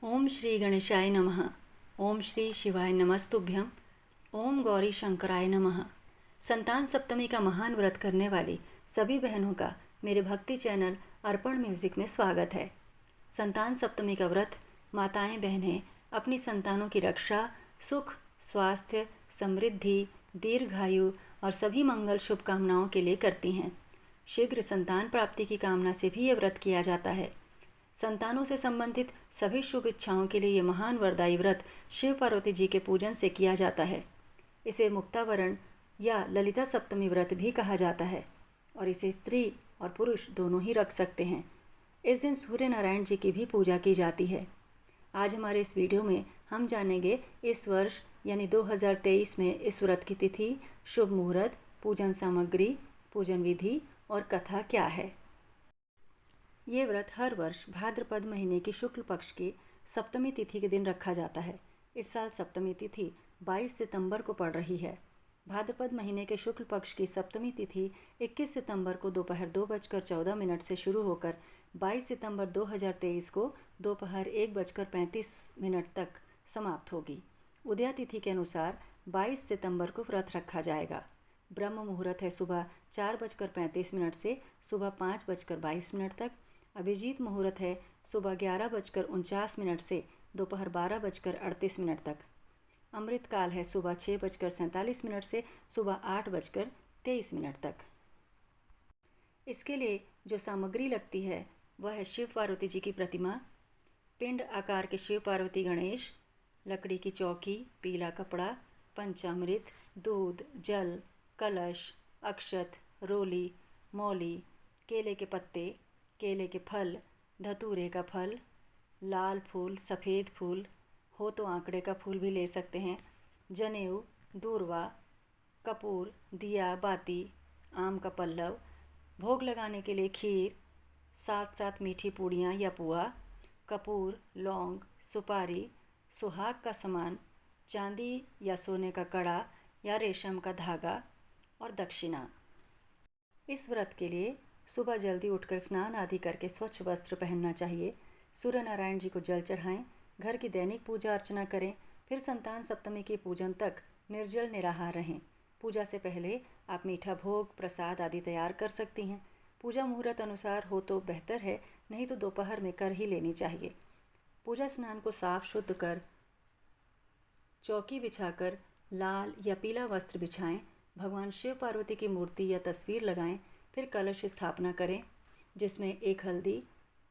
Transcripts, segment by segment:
ओम श्री गणेशाय नमः। ओम श्री शिवाय नमस्तुभ्यम। ओम गौरी शंकराय नमः। संतान सप्तमी का महान व्रत करने वाली सभी बहनों का मेरे भक्ति चैनल अर्पण म्यूज़िक में स्वागत है। संतान सप्तमी का व्रत माताएं बहनें अपनी संतानों की रक्षा, सुख, स्वास्थ्य, समृद्धि, दीर्घायु और सभी मंगल शुभकामनाओं के लिए करती हैं। शीघ्र संतान प्राप्ति की कामना से भी ये व्रत किया जाता है। संतानों से संबंधित सभी शुभ इच्छाओं के लिए ये महान वरदायी व्रत शिव पार्वती जी के पूजन से किया जाता है। इसे मुक्तावरण या ललिता सप्तमी व्रत भी कहा जाता है और इसे स्त्री और पुरुष दोनों ही रख सकते हैं। इस दिन सूर्य नारायण जी की भी पूजा की जाती है। आज हमारे इस वीडियो में हम जानेंगे इस वर्ष यानी 2023 में इस व्रत की तिथि, शुभ मुहूर्त, पूजन सामग्री, पूजन विधि और कथा क्या है। ये व्रत हर वर्ष भाद्रपद महीने की शुक्ल पक्ष की सप्तमी तिथि के दिन रखा जाता है। इस साल सप्तमी तिथि 22 सितंबर को पड़ रही है। भाद्रपद महीने के शुक्ल पक्ष की सप्तमी तिथि 21 सितंबर को दोपहर 2:14 से शुरू होकर 22 सितंबर 2023 को दोपहर 1:35 तक समाप्त होगी। उदया तिथि के अनुसार 22 सितंबर को व्रत रखा जाएगा। ब्रह्म मुहूर्त है सुबह 4:35 से सुबह 5:22 तक। अभिजीत मुहूर्त है सुबह 11:49 से दोपहर 12:38 तक। अमृत काल है सुबह 6:47 से सुबह 8:23 तक। इसके लिए जो सामग्री लगती है वह है शिव पार्वती जी की प्रतिमा, पिंड आकार के शिव पार्वती गणेश, लकड़ी की चौकी, पीला कपड़ा, पंचामृत, दूध, जल, कलश, अक्षत, रोली, मौली, केले के पत्ते, केले के फल, धतूरे का फल, लाल फूल, सफ़ेद फूल हो तो आंकड़े का फूल भी ले सकते हैं, जनेऊ, दूर्वा, कपूर, दिया बाती, आम का पल्लव, भोग लगाने के लिए खीर, 7 मीठी पूड़ियाँ या पुआ, कपूर, लौंग, सुपारी, सुहाग का सामान, चांदी या सोने का कड़ा या रेशम का धागा और दक्षिणा। इस व्रत के लिए सुबह जल्दी उठकर स्नान आदि करके स्वच्छ वस्त्र पहनना चाहिए। सूर्य नारायण जी को जल चढ़ाएं, घर की दैनिक पूजा अर्चना करें, फिर संतान सप्तमी के पूजन तक निर्जल निराहार रहें। पूजा से पहले आप मीठा भोग, प्रसाद आदि तैयार कर सकती हैं। पूजा मुहूर्त अनुसार हो तो बेहतर है, नहीं तो दोपहर में कर ही लेनी चाहिए। पूजा स्नान को साफ शुद्ध कर चौकी बिछाकर लाल या पीला वस्त्र बिछाएं। भगवान शिव पार्वती की मूर्ति या तस्वीर लगाएं। फिर कलश स्थापना करें जिसमें एक हल्दी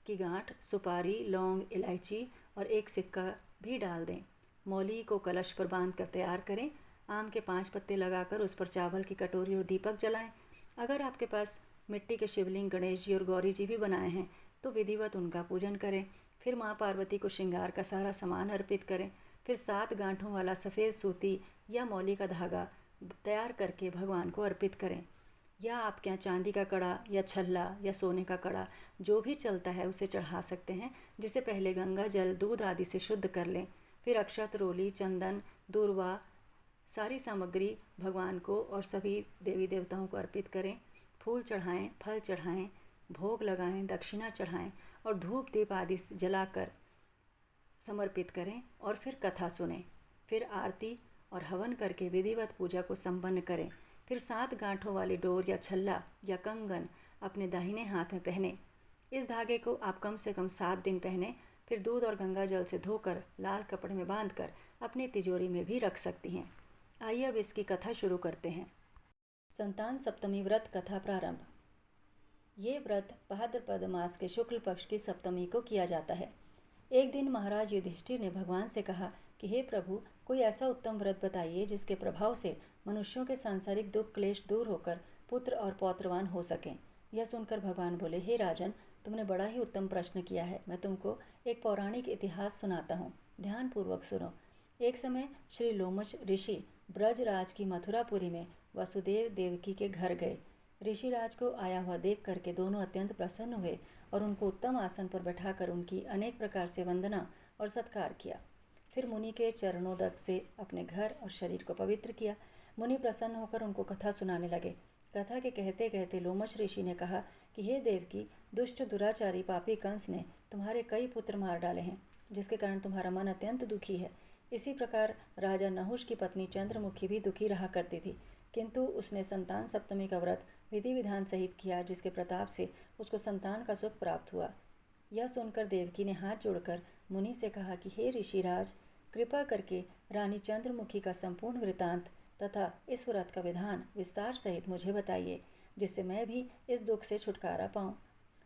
की गांठ, सुपारी, लौंग, इलायची और एक सिक्का भी डाल दें। मौली को कलश पर बांध कर तैयार करें। आम के 5 पत्ते लगाकर उस पर चावल की कटोरी और दीपक जलाएं। अगर आपके पास मिट्टी के शिवलिंग गणेश जी और गौरी जी भी बनाए हैं तो विधिवत उनका पूजन करें। फिर माँ पार्वती को श्रृंगार का सारा सामान अर्पित करें। फिर 7 गांठों वाला सफ़ेद सूती या मौली का धागा तैयार करके भगवान को अर्पित करें। या आपके यहाँ चांदी का कड़ा या छल्ला या सोने का कड़ा जो भी चलता है उसे चढ़ा सकते हैं, जिसे पहले गंगा जल, दूध आदि से शुद्ध कर लें। फिर अक्षत, रोली, चंदन, दूर्वा सारी सामग्री भगवान को और सभी देवी देवताओं को अर्पित करें। फूल चढ़ाएं, फल चढ़ाएं, भोग लगाएं, दक्षिणा चढ़ाएं और धूप दीप आदि जलाकर समर्पित करें और फिर कथा सुनें। फिर आरती और हवन करके विधिवत पूजा को संपन्न करें। फिर 7 गांठों वाली डोर या छल्ला या कंगन अपने दाहिने हाथ में पहने। इस धागे को आप कम से कम 7 दिन पहने। फिर दूध और गंगा जल से धोकर लाल कपड़े में बांधकर अपनी तिजोरी में भी रख सकती हैं। आइए अब इसकी कथा शुरू करते हैं। संतान सप्तमी व्रत कथा प्रारंभ। ये व्रत भाद्रपद मास के शुक्ल पक्ष की सप्तमी को किया जाता है। एक दिन महाराज युधिष्ठिर ने भगवान से कहा कि हे प्रभु, कोई ऐसा उत्तम व्रत बताइए जिसके प्रभाव से मनुष्यों के सांसारिक दुख क्लेश दूर होकर पुत्र और पौत्रवान हो सकें। यह सुनकर भगवान बोले, हे राजन, तुमने बड़ा ही उत्तम प्रश्न किया है। मैं तुमको एक पौराणिक इतिहास सुनाता हूँ, ध्यानपूर्वक सुनो। एक समय श्री लोमश ऋषि ब्रजराज की मथुरापुरी में वसुदेव देवकी के घर गए। ऋषिराज को आया हुआ देख करके दोनों अत्यंत प्रसन्न हुए और उनको उत्तम आसन पर बैठाकर उनकी अनेक प्रकार से वंदना और सत्कार किया। फिर मुनि के चरणोदक से अपने घर और शरीर को पवित्र किया। मुनि प्रसन्न होकर उनको कथा सुनाने लगे। कथा के कहते कहते लोमश ऋषि ने कहा कि हे देवकी, दुष्ट दुराचारी पापी कंस ने तुम्हारे कई पुत्र मार डाले हैं, जिसके कारण तुम्हारा मन अत्यंत दुखी है। इसी प्रकार राजा नहुष की पत्नी चंद्रमुखी भी दुखी रहा करती थी, किंतु उसने संतान सप्तमी का व्रत विधि विधान सहित किया, जिसके प्रताप से उसको संतान का सुख प्राप्त हुआ। यह सुनकर देवकी ने हाथ जोड़कर मुनि से कहा कि हे ऋषिराज, कृपा करके रानी चंद्रमुखी का संपूर्ण वृतांत तथा इस व्रत का विधान विस्तार सहित मुझे बताइए, जिससे मैं भी इस दुख से छुटकारा पाऊँ।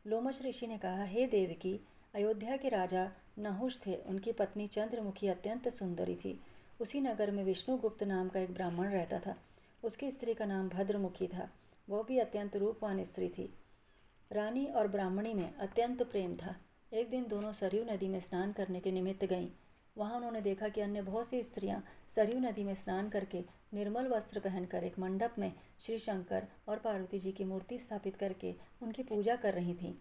लोमश ऋषि ने कहा, हे देवकी, अयोध्या के राजा नहुष थे। उनकी पत्नी चंद्रमुखी अत्यंत सुंदरी थी। उसी नगर में विष्णुगुप्त नाम का एक ब्राह्मण रहता था। उसकी स्त्री का नाम भद्रमुखी था। वह भी अत्यंत रूपवान स्त्री थी। रानी और ब्राह्मणी में अत्यंत प्रेम था। एक दिन दोनों सरयू नदी में स्नान करने के निमित्त गईं। वहां उन्होंने देखा कि अन्य बहुत सी स्त्रियां सरयू नदी में स्नान करके निर्मल वस्त्र पहनकर एक मंडप में श्री शंकर और पार्वती जी की मूर्ति स्थापित करके उनकी पूजा कर रही थीं।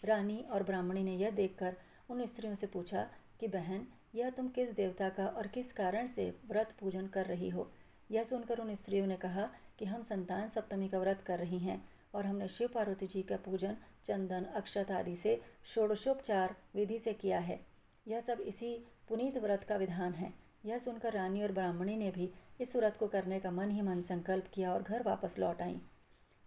रानी और ब्राह्मणी ने यह देखकर उन स्त्रियों से पूछा कि बहन, यह तुम किस देवता का और किस कारण से व्रत पूजन कर रही हो? यह सुनकर उन स्त्रियों ने कहा कि हम संतान सप्तमी का व्रत कर रही हैं और हमने शिव पार्वती जी का पूजन चंदन अक्षत आदि से षोडशोपचार विधि से किया है। यह सब इसी पुनीत व्रत का विधान है। यह सुनकर रानी और ब्राह्मणी ने भी इस व्रत को करने का मन ही मन संकल्प किया और घर वापस लौट आईं।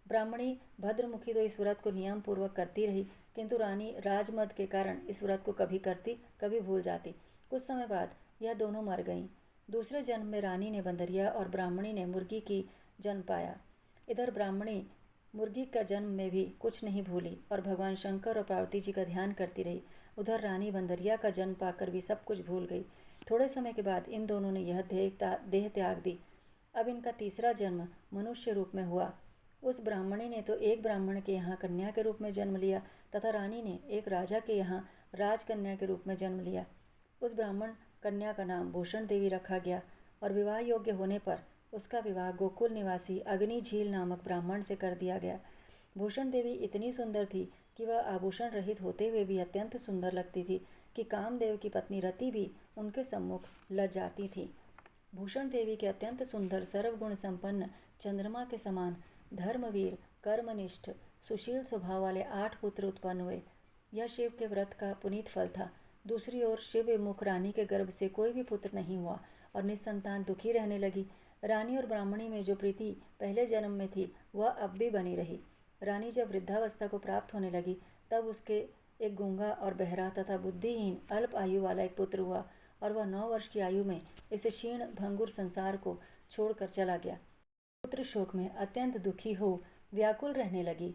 ब्राह्मणी भद्रमुखी तो इस व्रत को नियम पूर्वक करती रही, किंतु रानी राजमद के कारण इस व्रत को कभी करती कभी भूल जाती। कुछ समय बाद यह दोनों मर गईं। दूसरे जन्म में रानी ने बंदरिया और ब्राह्मणी ने मुर्गी की जन्म पाया। इधर ब्राह्मणी मुर्गी का जन्म में भी कुछ नहीं भूली और भगवान शंकर और पार्वती जी का ध्यान करती रही। उधर रानी बंदरिया का जन्म पाकर भी सब कुछ भूल गई। थोड़े समय के बाद इन दोनों ने यह देह त्याग दी। अब इनका तीसरा जन्म मनुष्य रूप में हुआ। उस ब्राह्मणी ने तो एक ब्राह्मण के यहाँ कन्या के रूप में जन्म लिया तथा रानी ने एक राजा के यहाँ राजकन्या के रूप में जन्म लिया। उस ब्राह्मण कन्या का नाम भूषण देवी रखा गया और विवाह योग्य होने पर उसका विवाह गोकुल निवासी अग्नि झील नामक ब्राह्मण से कर दिया गया। भूषण देवी इतनी सुंदर थी कि वह आभूषण रहित होते हुए भी अत्यंत सुंदर लगती थी कि कामदेव की पत्नी रति भी उनके सम्मुख लज्जाती थी। भूषण देवी के अत्यंत सुंदर सर्वगुण संपन्न चंद्रमा के समान धर्मवीर कर्मनिष्ठ सुशील स्वभाव वाले 8 पुत्र उत्पन्न हुए। यह शिव के व्रत का पुनीत फल था। दूसरी ओर शिव विमुख रानी के गर्भ से कोई भी पुत्र नहीं हुआ और निसंतान दुखी रहने लगी। रानी और ब्राह्मणी में जो प्रीति पहले जन्म में थी वह अब भी बनी रही। रानी जब वृद्धावस्था को प्राप्त होने लगी तब उसके एक गूंगा और बहरा तथा बुद्धिहीन अल्प आयु वाला एक पुत्र हुआ और वह 9 वर्ष की आयु में इस क्षीण भंगुर संसार को छोड़कर चला गया। पुत्र शोक में अत्यंत दुखी हो व्याकुल रहने लगी।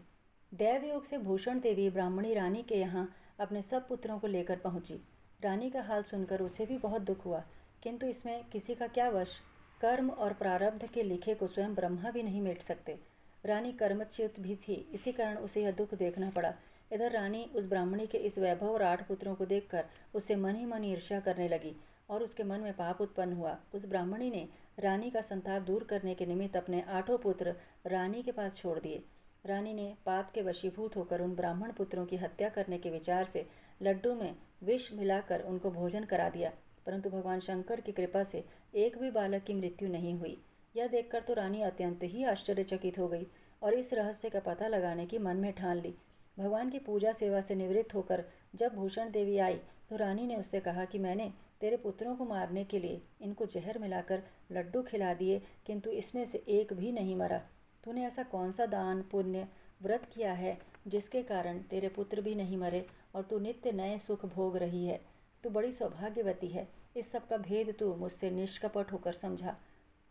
दैवयोग से भूषण देवी ब्राह्मणी रानी के यहाँ अपने सब पुत्रों को लेकर पहुंची। रानी का हाल सुनकर उसे भी बहुत दुख हुआ, किंतु इसमें किसी का क्या वश। कर्म और प्रारब्ध के लिखे को स्वयं ब्रह्मा भी नहीं मेट सकते। रानी कर्मच्युत भी थी, इसी कारण उसे यह दुख देखना पड़ा। इधर रानी उस ब्राह्मणी के इस वैभव और 8 पुत्रों को देखकर उससे मन ही मन ईर्ष्या करने लगी और उसके मन में पाप उत्पन्न हुआ। उस ब्राह्मणी ने रानी का संताप दूर करने के निमित्त अपने 8 पुत्र रानी के पास छोड़ दिए। रानी ने पाप के वशीभूत होकर उन ब्राह्मण पुत्रों की हत्या करने के विचार से लड्डू में विष मिलाकर उनको भोजन करा दिया, परंतु भगवान शंकर की कृपा से एक भी बालक की मृत्यु नहीं हुई। यह देखकर तो रानी अत्यंत ही आश्चर्यचकित हो गई और इस रहस्य का पता लगाने की मन में ठान ली। भगवान की पूजा सेवा से निवृत्त होकर जब भूषण देवी आई तो रानी ने उससे कहा कि मैंने तेरे पुत्रों को मारने के लिए इनको जहर मिलाकर लड्डू खिला दिए, किंतु इसमें से एक भी नहीं मरा। तूने ऐसा कौन सा दान पुण्य व्रत किया है जिसके कारण तेरे पुत्र भी नहीं मरे और तू नित्य नए सुख भोग रही है? तू बड़ी सौभाग्यवती है। इस सब का भेद तू मुझसे निष्कपट होकर समझा।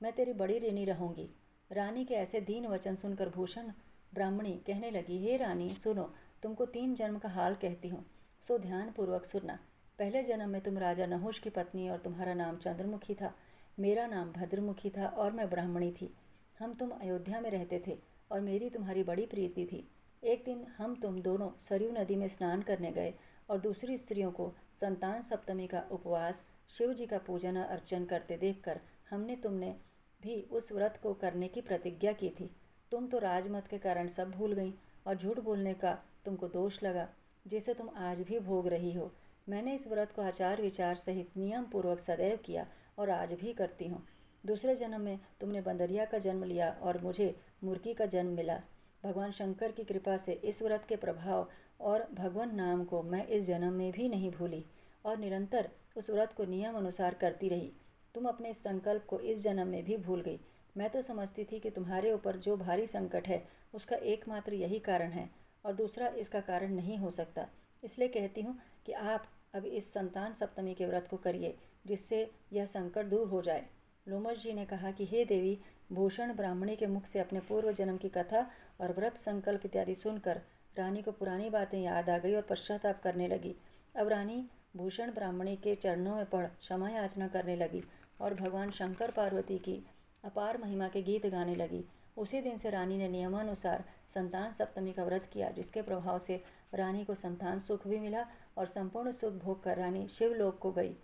मैं तेरी बड़ी ऋणी रहूंगी। रानी के ऐसे दीन वचन सुनकर भूषण ब्राह्मणी कहने लगी, हे रानी सुनो, तुमको 3 जन्म का हाल कहती हूँ, सो ध्यान पूर्वक सुनना। पहले जन्म में तुम राजा नहुष की पत्नी और तुम्हारा नाम चंद्रमुखी था। मेरा नाम भद्रमुखी था और मैं ब्राह्मणी थी। हम तुम अयोध्या में रहते थे और मेरी तुम्हारी बड़ी प्रीति थी। एक दिन हम तुम दोनों सरयू नदी में स्नान करने गए और दूसरी स्त्रियों को संतान सप्तमी का उपवास शिव जी का पूजन अर्चन करते देखकर हमने तुमने भी उस व्रत को करने की प्रतिज्ञा की थी। तुम तो राजमत के कारण सब भूल गई और झूठ बोलने का तुमको दोष लगा, जिसे तुम आज भी भोग रही हो। मैंने इस व्रत को आचार विचार सहित नियम पूर्वक सदैव किया और आज भी करती हूँ। दूसरे जन्म में तुमने बंदरिया का जन्म लिया और मुझे मुर्गी का जन्म मिला। भगवान शंकर की कृपा से इस व्रत के प्रभाव और भगवान नाम को मैं इस जन्म में भी नहीं भूली और निरंतर उस व्रत को नियम अनुसार करती रही। तुम अपने इस संकल्प को इस जन्म में भी भूल गई। मैं तो समझती थी कि तुम्हारे ऊपर जो भारी संकट है उसका एकमात्र यही कारण है और दूसरा इसका कारण नहीं हो सकता। इसलिए कहती हूँ कि आप अब इस संतान सप्तमी के व्रत को करिए, जिससे यह संकट दूर हो जाए। लोमश जी ने कहा कि हे देवी, भूषण ब्राह्मणी के मुख से अपने पूर्व जन्म की कथा और व्रत संकल्प इत्यादि सुनकर रानी को पुरानी बातें याद आ गई और पश्चाताप करने लगी। अब रानी भूषण ब्राह्मणी के चरणों में पड़ क्षमा याचना करने लगी और भगवान शंकर पार्वती की अपार महिमा के गीत गाने लगी। उसी दिन से रानी ने नियमानुसार संतान सप्तमी का व्रत किया, जिसके प्रभाव से रानी को संतान सुख भी मिला और संपूर्ण सुख भोग कर रानी शिवलोक को गई।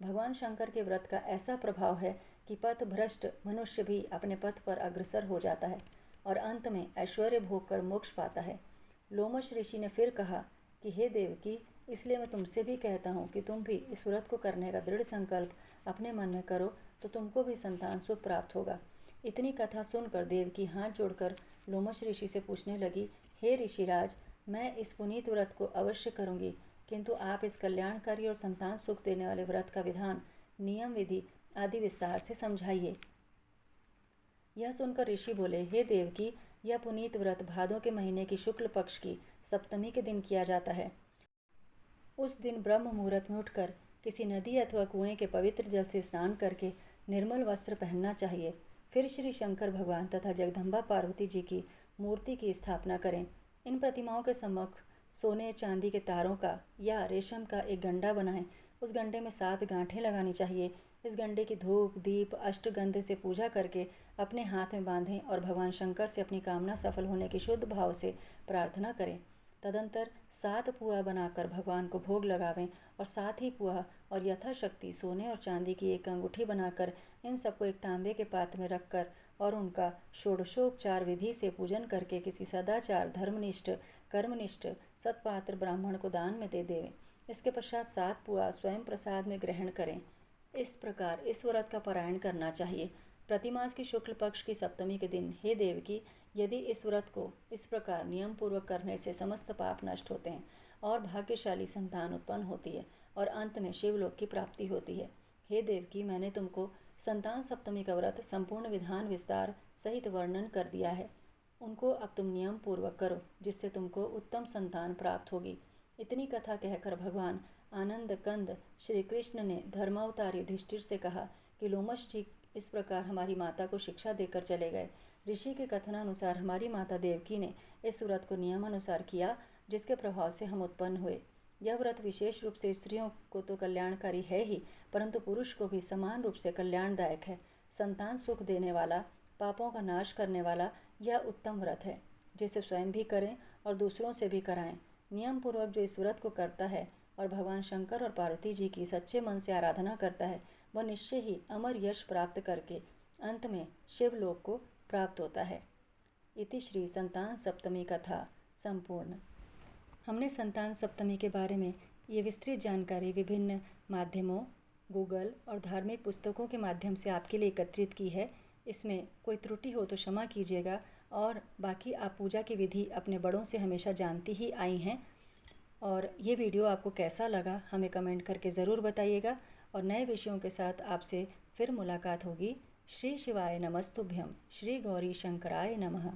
भगवान शंकर के व्रत का ऐसा प्रभाव है कि पथ भ्रष्ट मनुष्य भी अपने पथ पर अग्रसर हो जाता है और अंत में ऐश्वर्य भोग कर मोक्ष पाता है। लोमश ऋषि ने फिर कहा कि हे देवकी, इसलिए मैं तुमसे भी कहता हूँ कि तुम भी इस व्रत को करने का दृढ़ संकल्प अपने मन में करो, तो तुमको भी संतान सुख प्राप्त होगा। इतनी कथा सुनकर देवकी हाथ जोड़कर लोमश ऋषि से पूछने लगी, हे ऋषिराज, मैं इस पुनीत व्रत को अवश्य करूँगी, किंतु आप इस कल्याणकारी और संतान सुख देने वाले व्रत का विधान, नियम, विधि आदि विस्तार से समझाइए। यह सुनकर ऋषि बोले, हे देवकी, यह पुनीत व्रत भादों के महीने की शुक्ल पक्ष की सप्तमी के दिन किया जाता है। उस दिन ब्रह्म मुहूर्त में उठकर किसी नदी अथवा कुएं के पवित्र जल से स्नान करके निर्मल वस्त्र पहनना चाहिए। फिर श्री शंकर भगवान तथा जगदम्बा पार्वती जी की मूर्ति की स्थापना करें। इन प्रतिमाओं के सम्मुख सोने चांदी के तारों का या रेशम का एक गंडा बनाएं। उस गंडे में 7 गांठें लगानी चाहिए। इस गंडे की धूप दीप अष्टगंध से पूजा करके अपने हाथ में बांधें और भगवान शंकर से अपनी कामना सफल होने की शुद्ध भाव से प्रार्थना करें। तदंतर 7 पुआ बनाकर भगवान को भोग लगावें और साथ ही पुआ और यथाशक्ति सोने और चांदी की एक अंगूठी बनाकर इन सबको एक तांबे के पात्र में रखकर और उनका षोडशोपचार विधि से पूजन करके किसी सदाचार धर्मनिष्ठ कर्मनिष्ठ सत्पात्र ब्राह्मण को दान में दे देवें। इसके पश्चात 7 पुआ स्वयं प्रसाद में ग्रहण करें। इस प्रकार इस व्रत का पारायण करना चाहिए। प्रतिमास की शुक्ल पक्ष की सप्तमी के दिन हे देवकी, यदि इस व्रत को इस प्रकार नियम पूर्वक करने से समस्त पाप नष्ट होते हैं और भाग्यशाली संतान उत्पन्न होती है और अंत में शिवलोक की प्राप्ति होती है। हे देवकी, मैंने तुमको संतान सप्तमी का व्रत संपूर्ण विधान विस्तार सहित वर्णन कर दिया है। उनको अब तुम नियम पूर्वक करो, जिससे तुमको उत्तम संतान प्राप्त होगी। इतनी कथा कहकर भगवान आनंद कंद श्री कृष्ण ने धर्मावतार युधिष्ठिर से कहा कि लोमश जी इस प्रकार हमारी माता को शिक्षा देकर चले गए। ऋषि के कथनानुसार हमारी माता देवकी ने इस व्रत को नियमानुसार किया, जिसके प्रभाव से हम उत्पन्न हुए। यह व्रत विशेष रूप से स्त्रियों को तो कल्याणकारी है ही, परंतु पुरुष को भी समान रूप से कल्याणदायक है। संतान सुख देने वाला, पापों का नाश करने वाला यह उत्तम व्रत है, जिसे स्वयं भी करें और दूसरों से भी कराएं। नियम पूर्वक जो इस व्रत को करता है और भगवान शंकर और पार्वती जी की सच्चे मन से आराधना करता है, वह निश्चय ही अमर यश प्राप्त करके अंत में शिवलोक को प्राप्त होता है। इति श्री संतान सप्तमी कथा संपूर्ण। हमने संतान सप्तमी के बारे में ये विस्तृत जानकारी विभिन्न माध्यमों, गूगल और धार्मिक पुस्तकों के माध्यम से आपके लिए एकत्रित की है। इसमें कोई त्रुटि हो तो क्षमा कीजिएगा और बाकी आप पूजा की विधि अपने बड़ों से हमेशा जानती ही आई हैं। और ये वीडियो आपको कैसा लगा हमें कमेंट करके ज़रूर बताइएगा और नए विषयों के साथ आपसे फिर मुलाकात होगी। श्री शिवाय नमस्तुभ्यं। श्री गौरी शंकराय नमः।